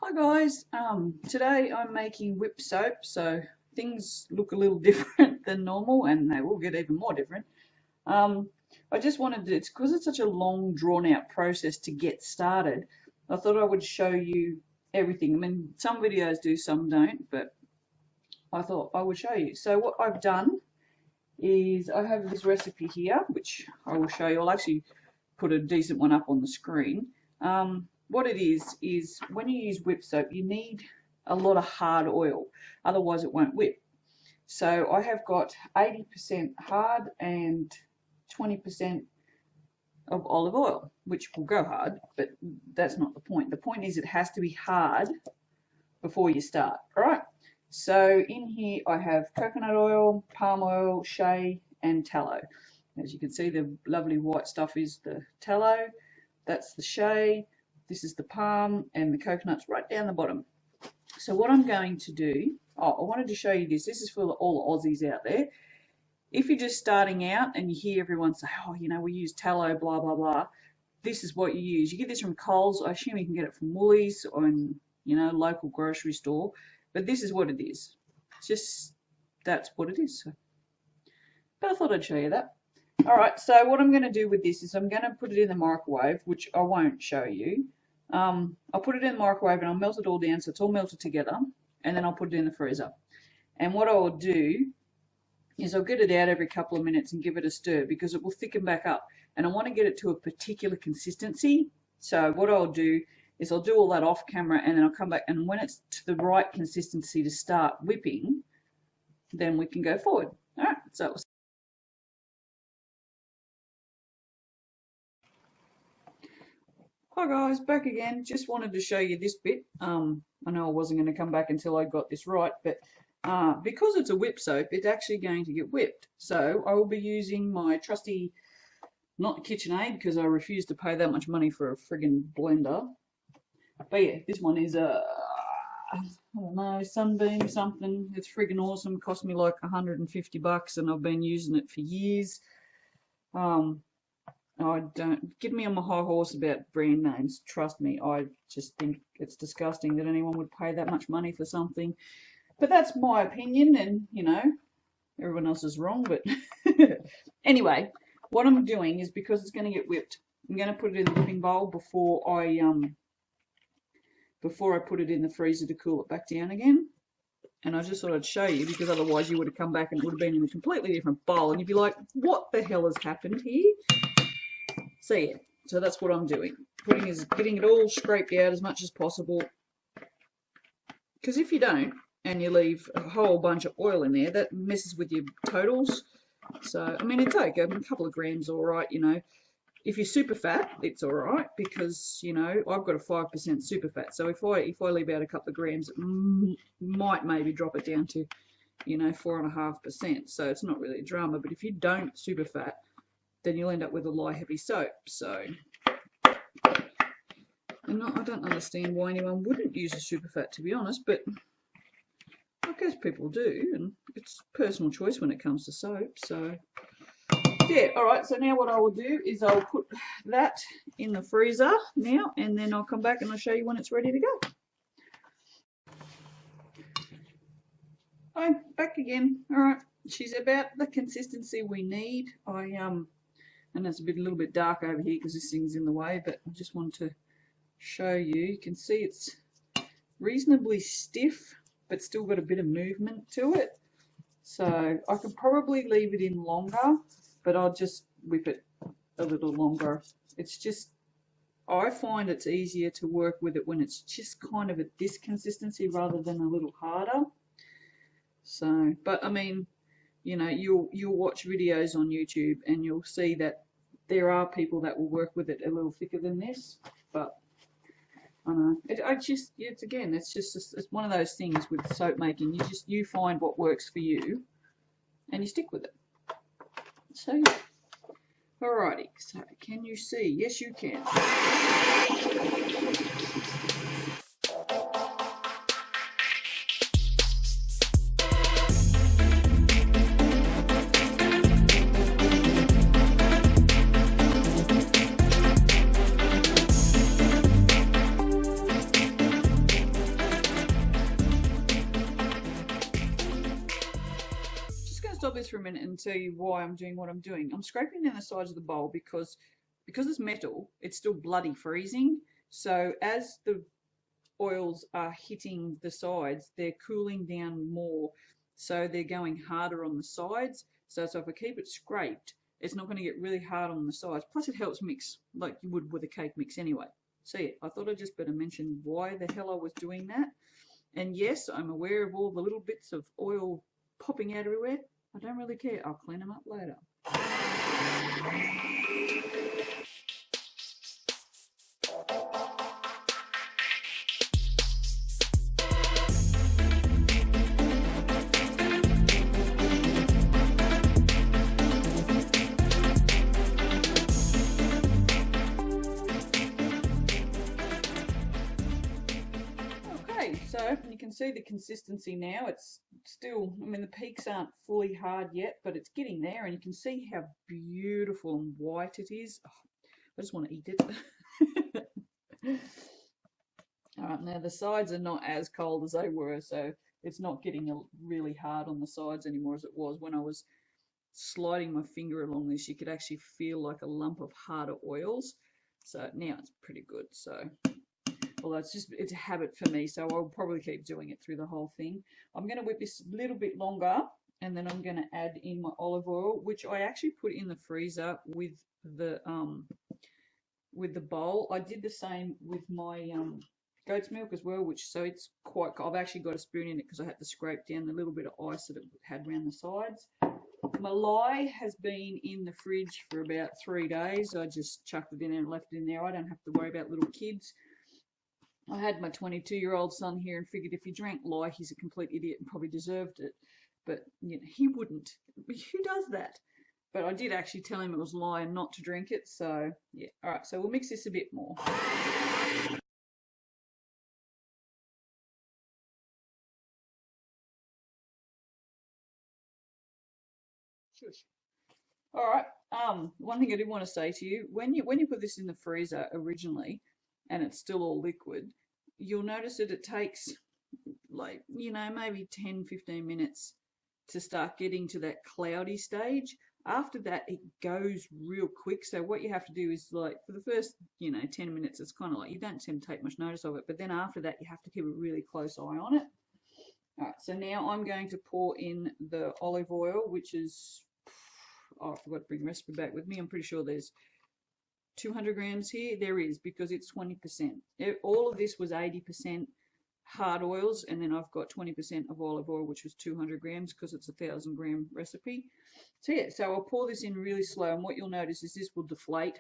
Hi guys, today I'm making whip soap, so things look a little different than normal and they will get even more different. I just wanted to, it's because it's such a long drawn out process to get started, I thought I would show you everything. I mean, some videos do, some don't, but I thought I would show you. So what I've done is I have this recipe here, which I will show you. I'll actually put a decent one up on the screen. What it is when you use whip soap, you need a lot of hard oil, otherwise it won't whip. So I have got 80% hard and 20% of olive oil, which will go hard, but that's not the point. The point is it has to be hard before you start. All right, so in here I have coconut oil, palm oil, shea and tallow. As you can see, the lovely white stuff is the tallow, that's the shea, this is the palm, and the coconut's right down the bottom. So what I'm going to do, I wanted to show you this. This is for all the Aussies out there. If you're just starting out and you hear everyone say, oh, you know, we use tallow, blah, blah, blah, this is what you use. You get this from Coles. I assume you can get it from Woolies or in, you know, local grocery store. But this is what it is. It's just, that's what it is. But I thought I'd show you that. Alright, so what I'm going to do with this is I'm going to put it in the microwave, which I won't show you. I'll put it in the microwave and I'll melt it all down so it's all melted together, and then I'll put it in the freezer. And what I'll do is I'll get it out every couple of minutes and give it a stir because it will thicken back up. And I want to get it to a particular consistency. So what I'll do is I'll do all that off camera and then I'll come back, and when it's to the right consistency to start whipping, then we can go forward. Alright, so hi guys, back again. Just wanted to show you this bit. I know I wasn't going to come back until I got this right, but because it's a whip soap, it's actually going to get whipped. So I will be using my trusty, not KitchenAid, because I refuse to pay that much money for a friggin' blender. But yeah, this one is a, I don't know, Sunbeam something. It's friggin' awesome. Cost me like $150 and I've been using it for years. I don't get me on my high horse about brand names. Trust me, I just think it's disgusting that anyone would pay that much money for something. But that's my opinion, and you know, everyone else is wrong. But anyway, what I'm doing is, because it's going to get whipped, I'm going to put it in the whipping bowl before I put it in the freezer to cool it back down again. And I just thought I'd show you, because otherwise you would have come back and it would have been in a completely different bowl, and you'd be like, what the hell has happened here? So yeah, so that's what I'm doing. Getting it all scraped out as much as possible. Because if you don't, and you leave a whole bunch of oil in there, that messes with your totals. So, I mean, it's okay. A couple of grams alright, you know. If you're super fat, it's alright, because, you know, I've got a 5% super fat. So if I leave out a couple of grams, it might maybe drop it down to, you know, 4.5%. So it's not really a drama. But if you don't super fat, then you'll end up with a light heavy soap. So, and I don't understand why anyone wouldn't use a super fat, to be honest, but I guess people do, and it's personal choice when it comes to soap. So yeah, alright, so now what I will do is I'll put that in the freezer now, and then I'll come back and I'll show you when it's ready to go. Hi, back again. Alright, she's about the consistency we need. And it's a little bit dark over here because this thing's in the way, but I just want to show you. You can see it's reasonably stiff, but still got a bit of movement to it. So I could probably leave it in longer, but I'll just whip it a little longer. It's just, I find it's easier to work with it when it's just kind of at this consistency rather than a little harder. So, but I mean, you know, you'll watch videos on YouTube and you'll see that there are people that will work with it a little thicker than this. But I don't know. It's one of those things with soap making. You find what works for you and you stick with it. So yeah. Alrighty. So can you see? Yes, you can. for a minute and tell you why I'm doing what I'm doing. I'm scraping down the sides of the bowl because it's metal, it's still bloody freezing. So as the oils are hitting the sides, they're cooling down more. So they're going harder on the sides. So if I keep it scraped, it's not going to get really hard on the sides. Plus it helps mix like you would with a cake mix anyway. So yeah, I thought I'd just better mention why the hell I was doing that. And yes, I'm aware of all the little bits of oil popping out everywhere. I don't really care. I'll clean them up later. So you can see the consistency now. It's still, I mean, the peaks aren't fully hard yet, but it's getting there, and you can see how beautiful and white it is. Oh, I just want to eat it. All right, now the sides are not as cold as they were, so it's not getting really hard on the sides anymore as it was when I was sliding my finger along this. You could actually feel like a lump of harder oils. So now it's pretty good. So although it's a habit for me, so I'll probably keep doing it through the whole thing. I'm going to whip this a little bit longer, and then I'm going to add in my olive oil, which I actually put in the freezer with the bowl. I did the same with my goat's milk as well, which so it's quite. I've actually got a spoon in it because I had to scrape down the little bit of ice that it had around the sides. My lye has been in the fridge for about 3 days. I just chucked it in and left it in there. I don't have to worry about little kids. I had my 22-year-old son here and figured if he drank lye, he's a complete idiot and probably deserved it. But you know, he wouldn't. Who does that? But I did actually tell him it was lye and not to drink it. So yeah, all right. So we'll mix this a bit more. Shush. All right. One thing I did want to say to you, when you put this in the freezer originally, and it's still all liquid, you'll notice that it takes like, you know, maybe 10-15 minutes to start getting to that cloudy stage. After that, it goes real quick. So what you have to do is, like, for the first, you know, 10 minutes, it's kind of like you don't seem to take much notice of it. But then after that, you have to keep a really close eye on it. All right, so now I'm going to pour in the olive oil, which is, oh, I forgot to bring the recipe back with me. I'm pretty sure there's 200 grams here. There is, because it's 20%. All of this was 80% hard oils, and then I've got 20% of olive oil, which was 200 grams because it's a 1,000-gram recipe. So yeah, so I'll pour this in really slow, and what you'll notice is this will deflate,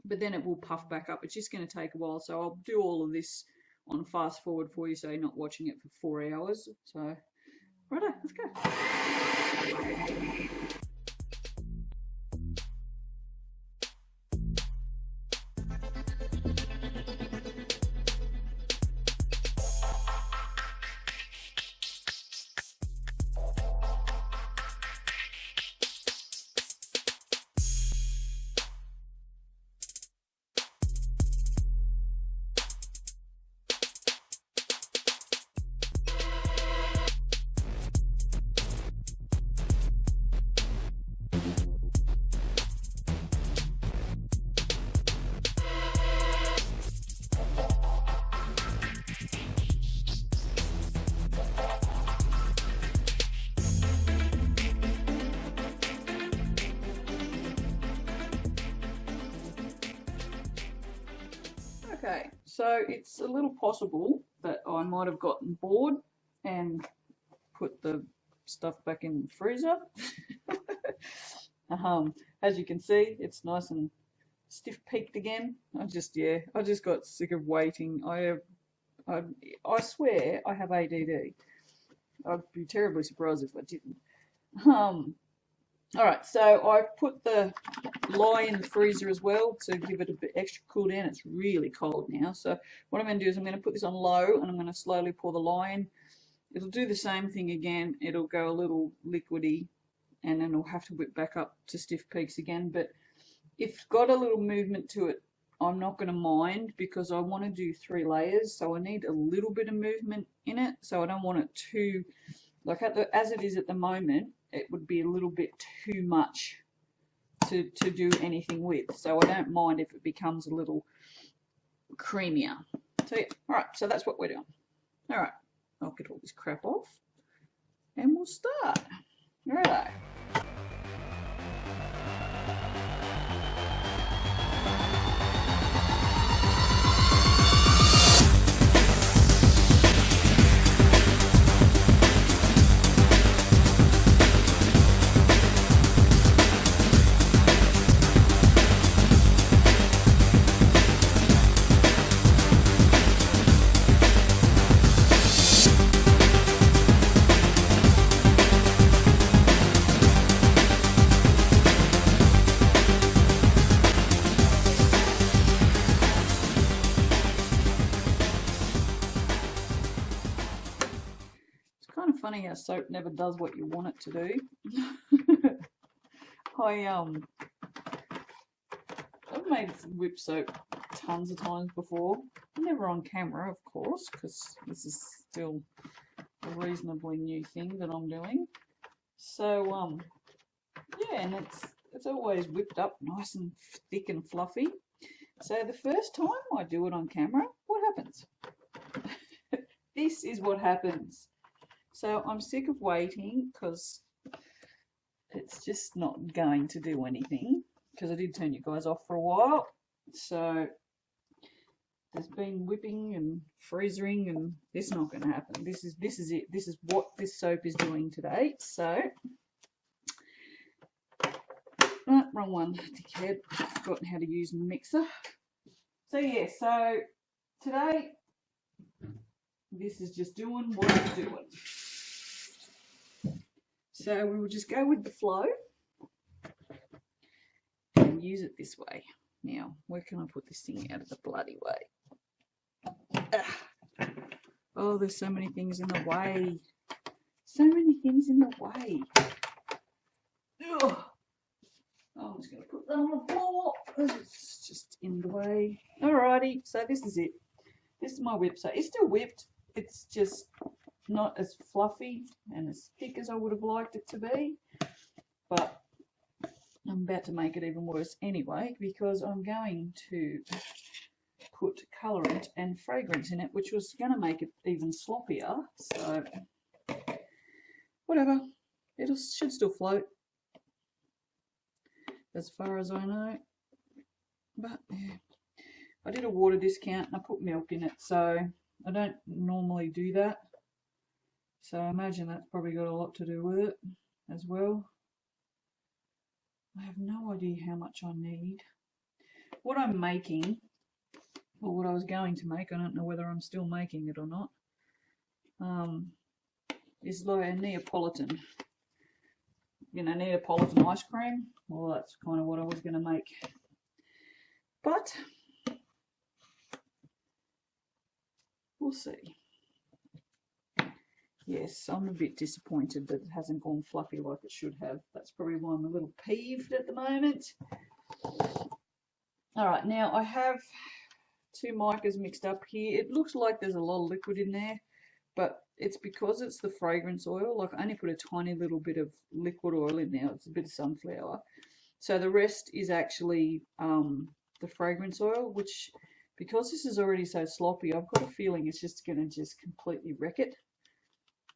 but then it will puff back up. It's just going to take a while, so I'll do all of this on fast forward for you, so you're not watching it for 4 hours. So righto, let's go. Okay, so it's a little possible that I might have gotten bored and put the stuff back in the freezer. As you can see, it's nice and stiff peaked again. I just got sick of waiting. I swear I have ADD. I'd be terribly surprised if I didn't. All right, so I've put the lye in the freezer as well to give it a bit extra cool down. It's really cold now. So what I'm going to do is I'm going to put this on low, and I'm going to slowly pour the lye in. It'll do the same thing again. It'll go a little liquidy, and then it'll have to whip back up to stiff peaks again. But if it's got a little movement to it, I'm not going to mind, because I want to do 3 layers. So I need a little bit of movement in it. So I don't want it too, like as it is at the moment, it would be a little bit too much to do anything with. So I don't mind if it becomes a little creamier. So yeah, alright, so that's what we're doing. Alright, I'll get all this crap off and we'll start. Righto. Kind of funny how soap never does what you want it to do. I've made whip soap tons of times before, never on camera of course, because this is still a reasonably new thing that I'm doing. So yeah, and it's always whipped up nice and thick and fluffy. So the first time I do it on camera, what happens? This is what happens. So I'm sick of waiting because it's just not going to do anything, because I did turn you guys off for a while. So there's been whipping and freezing and this is not going to happen. This is it. This is what this soap is doing today. So wrong one, dickhead. I've forgotten how to use a mixer. So yeah, so today this is just doing what it's doing. So we will just go with the flow and use it this way. Now, where can I put this thing out of the bloody way? Oh, there's so many things in the way. So many things in the way. Ugh. I'm just going to put that on the floor. It's just in the way. Alrighty, so this is it. This is my whip. So it's still whipped. It's just not as fluffy and as thick as I would have liked it to be, but I'm about to make it even worse anyway, because I'm going to put colorant and fragrance in it, which was going to make it even sloppier. So whatever, it should still float as far as I know. But yeah, I did a water discount and I put milk in it, so I don't normally do that. So I imagine that's probably got a lot to do with it as well. I have no idea how much I need. What I'm making, or what I was going to make, I don't know whether I'm still making it or not, is like a Neapolitan. You know, Neapolitan ice cream. Well, that's kind of what I was going to make. But we'll see. Yes, I'm a bit disappointed that it hasn't gone fluffy like it should have. That's probably why I'm a little peeved at the moment. Alright, now I have two micas mixed up here. It looks like there's a lot of liquid in there, but it's because it's the fragrance oil. Like, I only put a tiny little bit of liquid oil in there. It's a bit of sunflower. So the rest is actually the fragrance oil, which, because this is already so sloppy, I've got a feeling it's just going to just completely wreck it.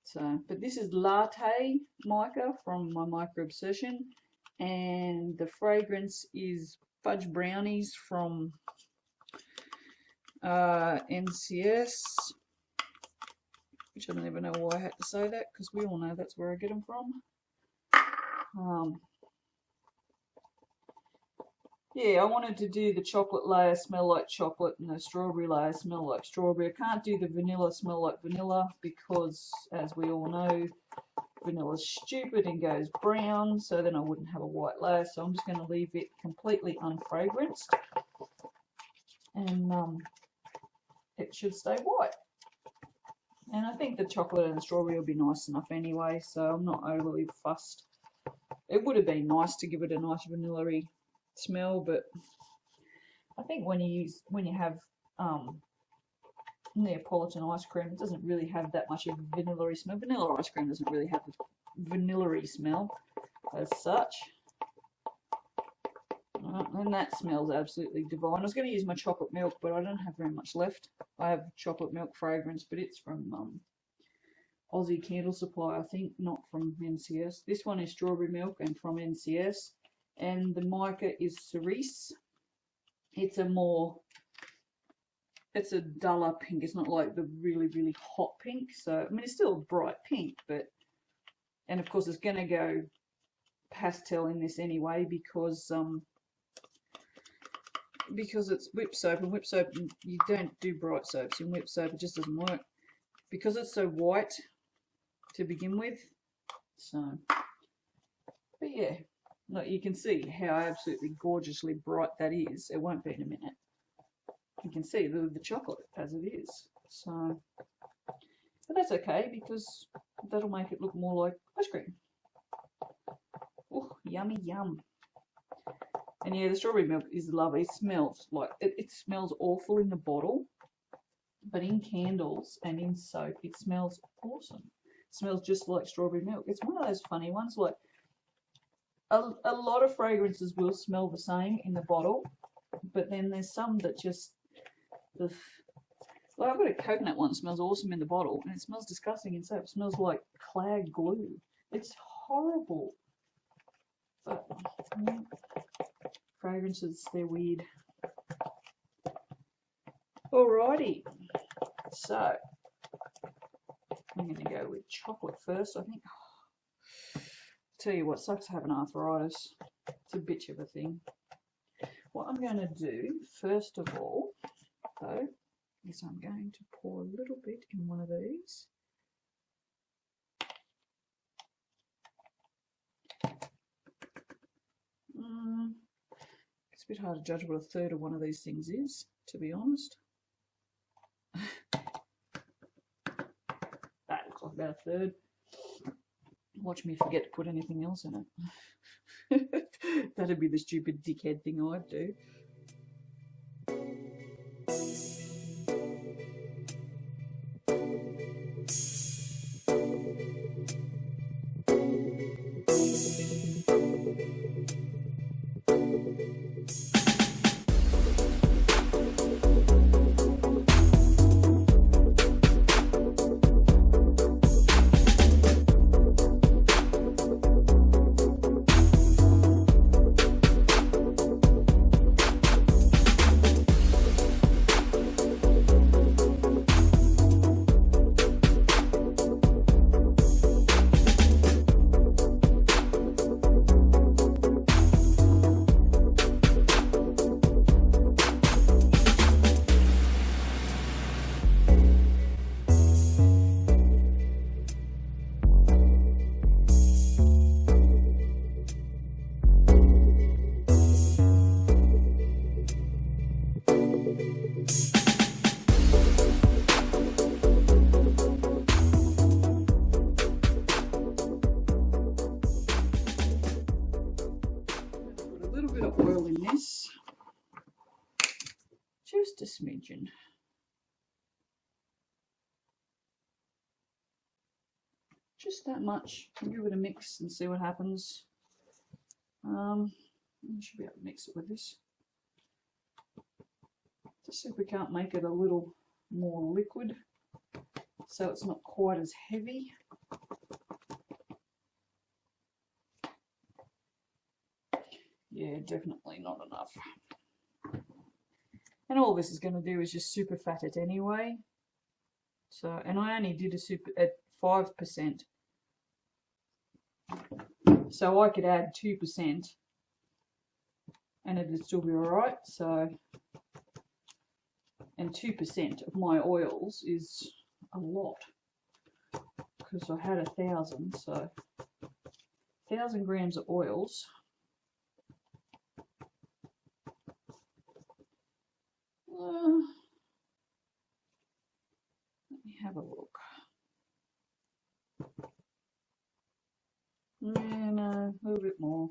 So, but this is Latte Mica from my Mica Obsession, and the fragrance is Fudge Brownies from NCS, which I don't even know why I had to say that, because we all know that's where I get them from. Yeah, I wanted to do the chocolate layer smell like chocolate and the strawberry layer smell like strawberry. I can't do the vanilla smell like vanilla because, as we all know, vanilla's stupid and goes brown, so then I wouldn't have a white layer. So I'm just going to leave it completely unfragranced, and it should stay white. And I think the chocolate and the strawberry will be nice enough anyway, so I'm not overly fussed. It would have been nice to give it a nice vanilla-y smell, but I think when you have Neapolitan ice cream. It doesn't really have that much of a vanilla-y smell. Vanilla ice cream doesn't really have a vanilla-y smell as such. And that smells absolutely divine. I was going to use my chocolate milk, but I don't have very much left. I have chocolate milk fragrance, but it's from Aussie Candle Supply, I think, not from NCS. This one is strawberry milk and from NCS. And the mica is cerise. It's a duller pink. It's not like the really, really hot pink. So, I mean, it's still a bright pink, and of course it's going to go pastel in this anyway because it's whip soap, and whip soap, you don't do bright soaps in whip soap. It just doesn't work because it's so white to begin with. So, but yeah, like you can see how absolutely gorgeously bright that is. It won't be in a minute. You can see the chocolate as it is. So, but that's okay because that'll make it look more like ice cream. Oh, yummy yum. And yeah, the strawberry milk is lovely. It smells like it smells awful in the bottle, but in candles and in soap, it smells awesome. It smells just like strawberry milk. It's one of those funny ones. Like a lot of fragrances will smell the same in the bottle, but then there's some that just like I've got a coconut one that smells awesome in the bottle, and it smells disgusting in soap. It smells like clad glue. It's horrible. But yeah, fragrances, they're weird. Alrighty, so I'm going to go with chocolate first, I think. Tell you what, sucks having arthritis. It's a bitch of a thing. What I'm going to do, first of all, though, is I'm going to pour a little bit in one of these. It's a bit hard to judge what a third of one of these things is, to be honest. That looks like about a third. Watch me forget to put anything else in it. That'd be the stupid dickhead thing I'd do. Oil in this, just a smidgen. Just that much. I'll give it a mix and see what happens. I should be able to mix it with this. Just see if we can't make it a little more liquid so it's not quite as heavy. Yeah, definitely not enough. And all this is going to do is just super fat it anyway. So, and I only did a super at 5%. So I could add 2% and it'd still be alright. So, and 2% of my oils is a lot because I had 1,000. So 1,000 grams of oils. Let me have a look. Yeah, no, a little bit more.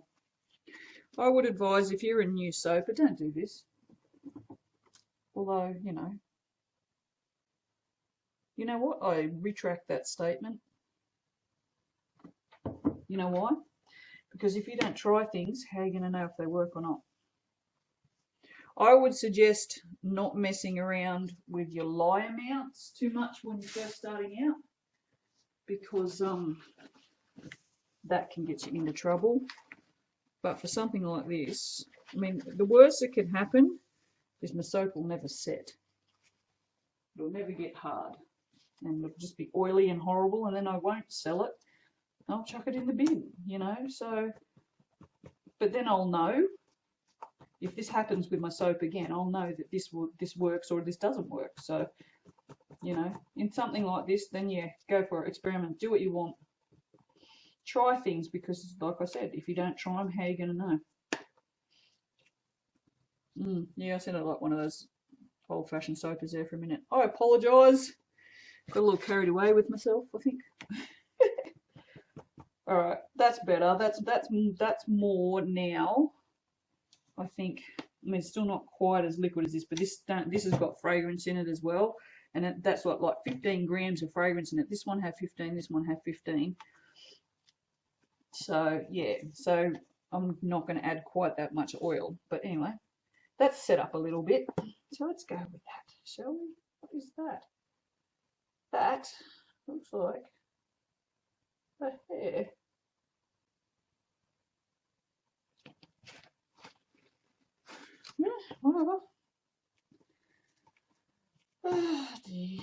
I would advise if you're a new soaper, don't do this. Although, you know, You know what? I retract that statement. You know why? Because if you don't try things, how are you going to know if they work or not? I would suggest not messing around with your lye amounts too much when you're first starting out, because that can get you into trouble. But for something like this, I mean, the worst that can happen is my soap will never set. It'll never get hard, and it'll just be oily and horrible, and then I won't sell it. I'll chuck it in the bin, you know. So, but then I'll know if this happens with my soap again. I'll know that this works or this doesn't work. So, you know, in something like this, then yeah, go for it. Experiment. Do what you want. Try things, because, like I said, if you don't try them, how are you going to know? Yeah, I sounded like one of those old-fashioned soapers there for a minute. I apologise. Got a little carried away with myself, I think. All right, that's better. That's more now. I think. I mean, it's still not quite as liquid as this, but this has got fragrance in it as well, and that's like 15 grams of fragrance in it. This one had 15. This one had 15. So yeah, so I'm not going to add quite that much oil, but anyway, that's set up a little bit. So let's go with that, shall we? What is that? That looks like a hair. Yeah, whatever. Oh dear.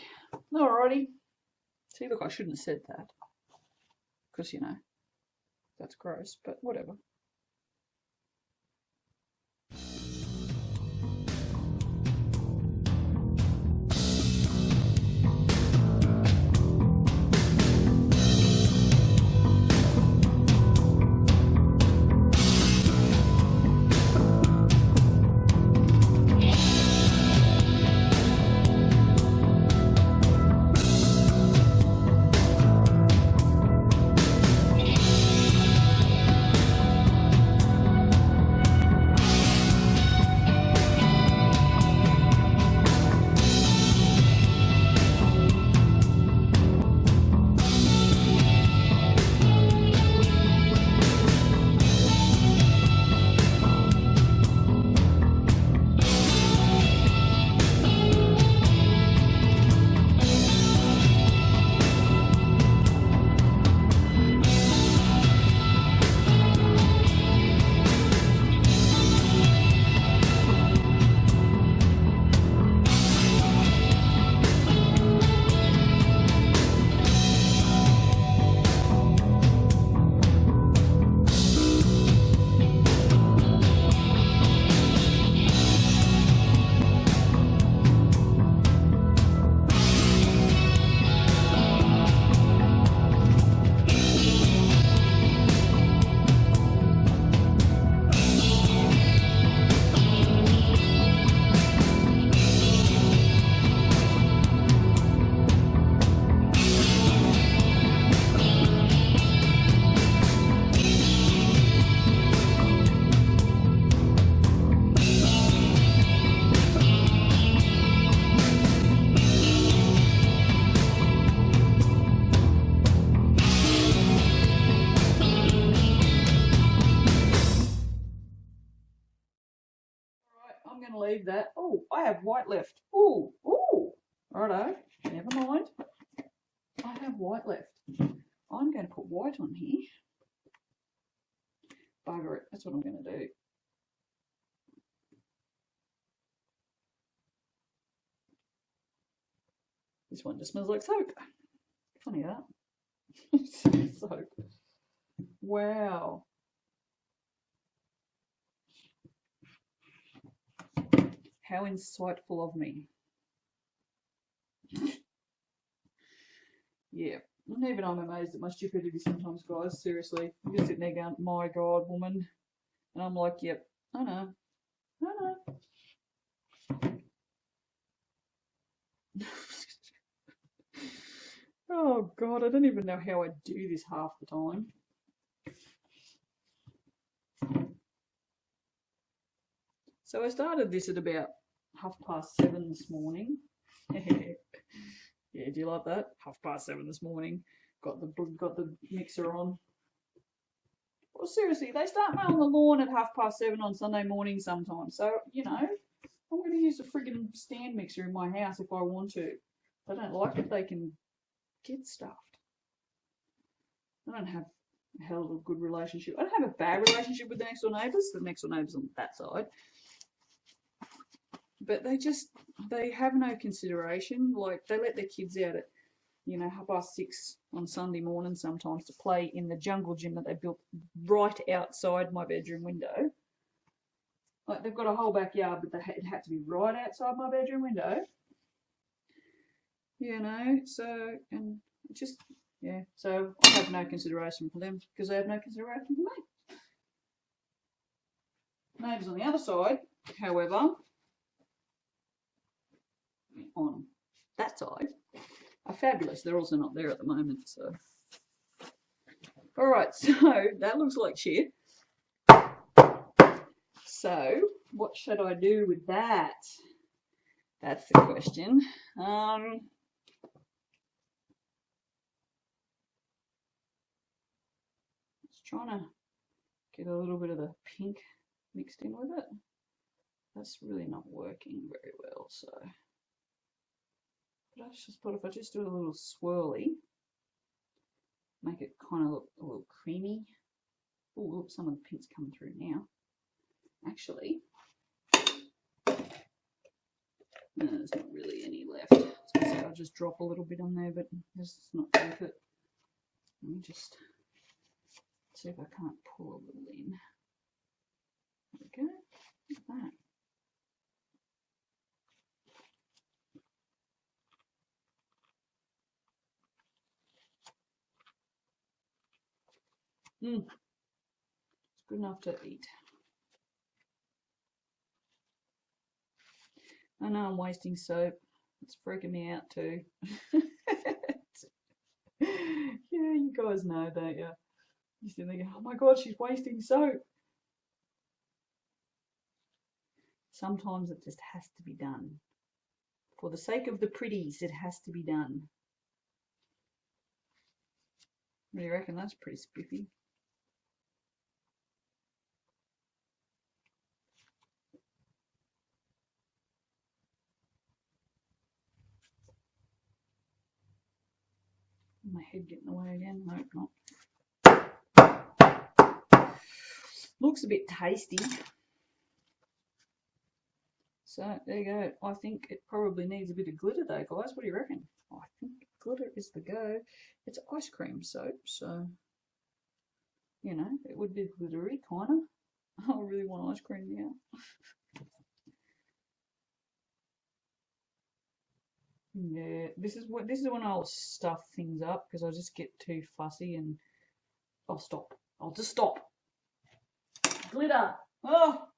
Alrighty. See, look, I shouldn't have said that, because, you know, that's gross, but whatever. I'm going to leave that. Oh, I have white left. Ooh, ooh. Righto, never mind. I have white left. I'm going to put white on here. Bugger it, that's what I'm going to do. This one just smells like soap. Funny that. Soap. Wow. How insightful of me. Yeah, and even I'm amazed at my stupidity sometimes, guys. Seriously, I'm just sitting there going, my God, woman. And I'm like, yep, I know. Oh God, I don't even know how I do this half the time. So I started this at about 7:30 this morning. Yeah, do you like that? 7:30 this morning. Got the mixer on. Well, seriously, they start mowing the lawn at 7:30 on Sunday morning sometimes. So, you know, I'm going to use a friggin' stand mixer in my house if I want to. If I don't like it, they can get stuffed. I don't have a hell of a good relationship. I don't have a bad relationship with the next door neighbours. The next door neighbours on that side. But they have no consideration. Like, they let their kids out at, 6:30 on Sunday morning sometimes to play in the jungle gym that they built right outside my bedroom window. Like, they've got a whole backyard, but it had to be right outside my bedroom window. So, and just, yeah, so I have no consideration for them because they have no consideration for me. Neighbours on the other side, however, on that side, are fabulous. They're also not there at the moment, so. Alright, so that looks like shit. So, what should I do with that? That's the question. Just trying to get a little bit of the pink mixed in with it. That's really not working very well, so. But I just thought if I just do a little swirly, make it kind of look a little creamy. Oh, look, some of the pink's coming through now. Actually, no, there's not really any left. So I'll just drop a little bit on there, but this is not worth it. Let me just see if I can't pull a little in. There we go. Look at that. It's good enough to eat. I know I'm wasting soap. It's freaking me out too. Yeah, you guys know, don't you? You still thinking, oh my god, she's wasting soap. Sometimes it just has to be done. For the sake of the pretties, it has to be done. What do you reckon? That's pretty spiffy. My head getting in the way again? Nope, not. Looks a bit tasty. So there you go. I think it probably needs a bit of glitter though, guys. What do you reckon? I think glitter is the go. It's ice cream soap, so it would be glittery, kind of. I really want ice cream now. Yeah, this is when I'll stuff things up because I just get too fussy and I'll stop. I'll just stop. Glitter. Oh,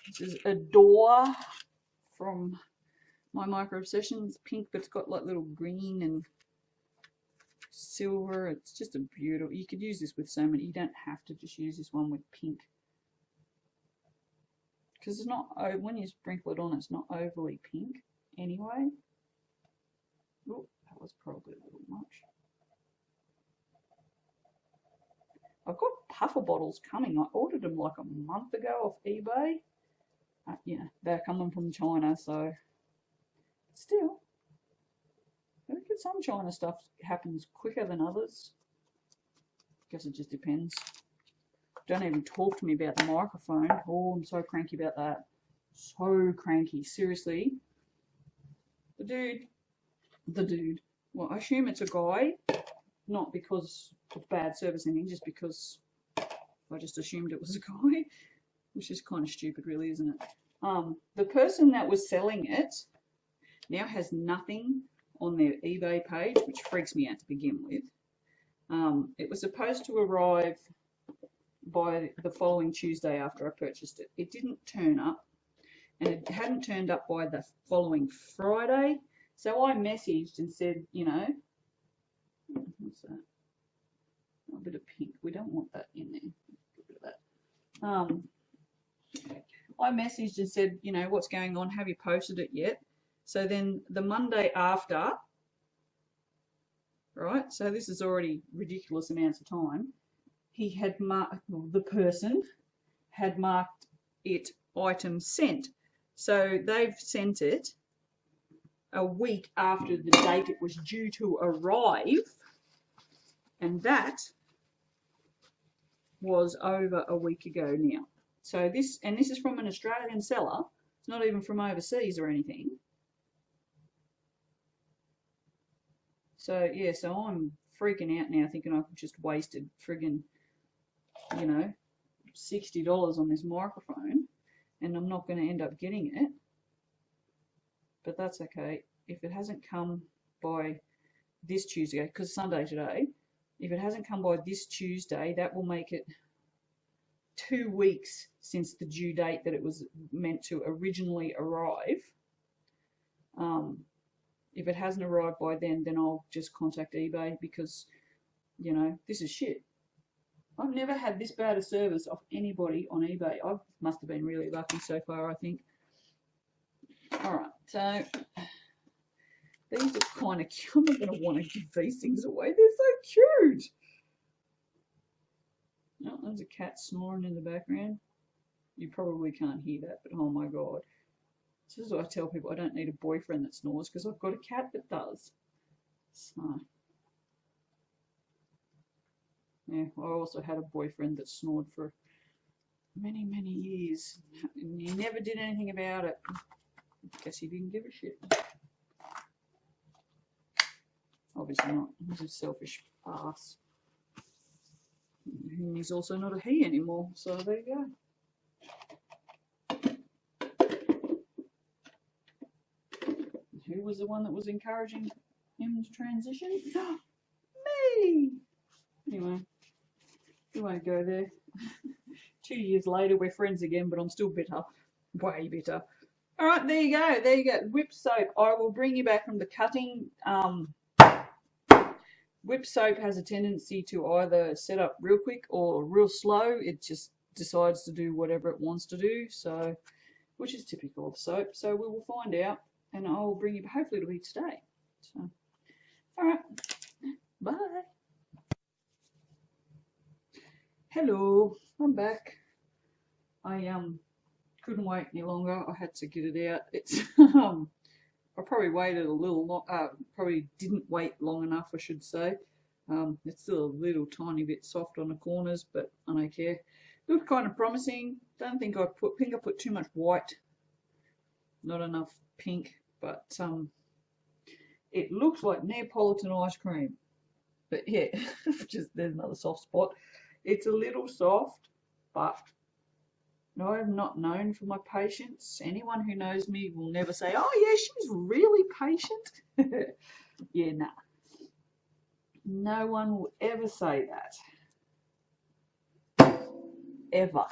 this is a door from my Mica Obsession. It's pink, but it's got like little green and silver. It's just a beautiful. You could use this with so many. You don't have to just use this one with pink because it's not. When you sprinkle it on, it's not overly pink. Anyway, oh, that was probably a little much. I've got puffer bottles coming. I ordered them like a month ago off eBay. They're coming from China, so still, I think some China stuff happens quicker than others. Guess it just depends. Don't even talk to me about the microphone. Oh, I'm so cranky about that. So cranky, seriously. The dude, well, I assume it's a guy, not because of bad service ending, just because I just assumed it was a guy, which is kind of stupid really, isn't it? The person that was selling it now has nothing on their eBay page, which freaks me out to begin with. It was supposed to arrive by the following Tuesday after I purchased it. It didn't turn up. And it hadn't turned up by the following Friday. So I messaged and said, what's that? A bit of pink. We don't want that in there. Get rid of that. I messaged and said, what's going on? Have you posted it yet? So then the Monday after, right, so this is already ridiculous amounts of time, he had marked, well, the person had marked it item sent. So they've sent it a week after the date it was due to arrive, and that was over a week ago now. So this is from an Australian seller. It's not even from overseas or anything. So yeah, so I'm freaking out now, thinking I've just wasted friggin', you know, $60 on this microphone, and I'm not going to end up getting it. But that's okay. If it hasn't come by this Tuesday, because Sunday today, if it hasn't come by this Tuesday, that will make it 2 weeks since the due date that it was meant to originally arrive. If it hasn't arrived by then I'll just contact eBay, because, you know, this is shit. I've never had this bad a service off anybody on eBay. I must have been really lucky so far, I think. Alright, so these are kind of cute. I'm not going to want to give these things away. They're so cute. Oh, there's a cat snoring in the background. You probably can't hear that, but oh my god. This is what I tell people, I don't need a boyfriend that snores, because I've got a cat that does. So, yeah, I also had a boyfriend that snored for many, many years, and he never did anything about it. Guess he didn't give a shit. Obviously not. He's a selfish ass. And he's also not a he anymore, so there you go. Who was the one that was encouraging him to transition? Me! Anyway, we won't go there. 2 years later, we're friends again, but I'm still bitter. Way bitter. Alright, there you go. There you go. Whip soap. I will bring you back from the cutting. Whip soap has a tendency to either set up real quick or real slow. It just decides to do whatever it wants to do, so, which is typical of soap. So we will find out, and I'll bring you, hopefully it'll be today. So, alright, bye. Hello, I'm back. I couldn't wait any longer. I had to get it out. It's I probably waited a little long, probably didn't wait long enough, I should say. It's still a little tiny bit soft on the corners, but I don't care. Looked kind of promising. Don't think I put too much white, not enough pink, but it looks like Neapolitan ice cream. But yeah, just there's another soft spot. It's a little soft, but no, I'm not known for my patience. Anyone who knows me will never say, oh yeah, she's really patient. Yeah, nah. No one will ever say that. Ever.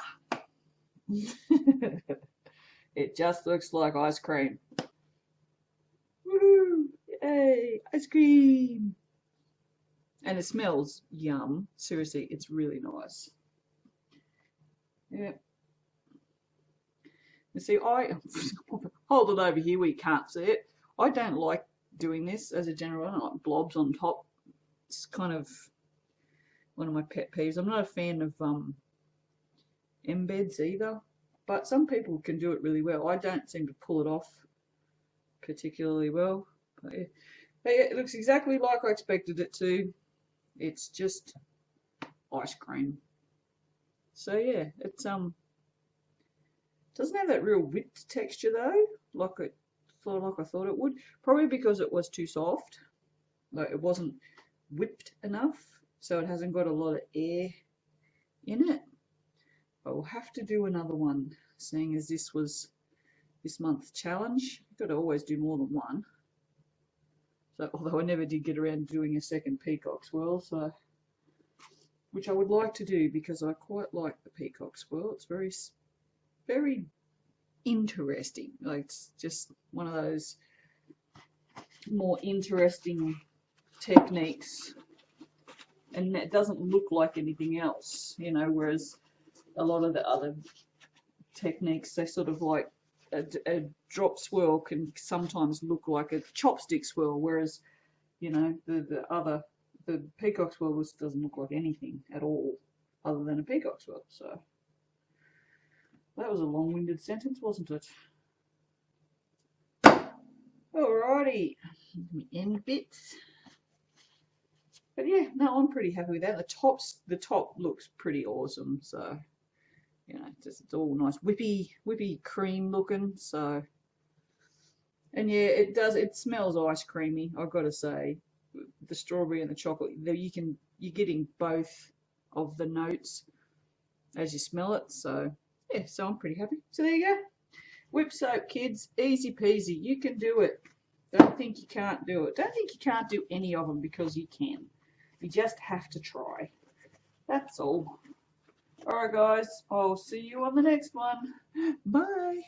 It just looks like ice cream. Woohoo! Yay! Ice cream! And it smells yum. Seriously, it's really nice. Yeah. You see, I hold it over here where you can't see it. I don't like doing this as a general. I don't like blobs on top. It's kind of one of my pet peeves. I'm not a fan of embeds either, but some people can do it really well. I don't seem to pull it off particularly well. But yeah, it looks exactly like I expected it to. It's just ice cream. So yeah, it's doesn't have that real whipped texture though, like I thought it would. Probably because it was too soft. Like it wasn't whipped enough, so it hasn't got a lot of air in it. But we'll have to do another one, seeing as this was this month's challenge. You've got to always do more than one. So, although I never did get around to doing a second peacock swirl, so which I would like to do because I quite like the peacock swirl. It's very, very interesting. Like it's just one of those more interesting techniques, and it doesn't look like anything else, you know, whereas a lot of the other techniques, they sort of like a drop swirl can sometimes look like a chopstick swirl, whereas, you know, the peacock swirl just doesn't look like anything at all other than a peacock swirl. So that was a long-winded sentence, wasn't it? Alrighty, the end bits. But yeah, no, I'm pretty happy with that. The top looks pretty awesome. So, you know, it's all nice whippy cream looking. So, and yeah, it smells ice creamy, I've got to say. The strawberry and the chocolate, you're getting both of the notes as you smell it. So yeah, so I'm pretty happy. So there you go. Whip soap, kids, easy peasy. You can do it. Don't think you can't do it. Don't think you can't do any of them, because you can. You just have to try. That's all. Alright guys, I'll see you on the next one. Bye.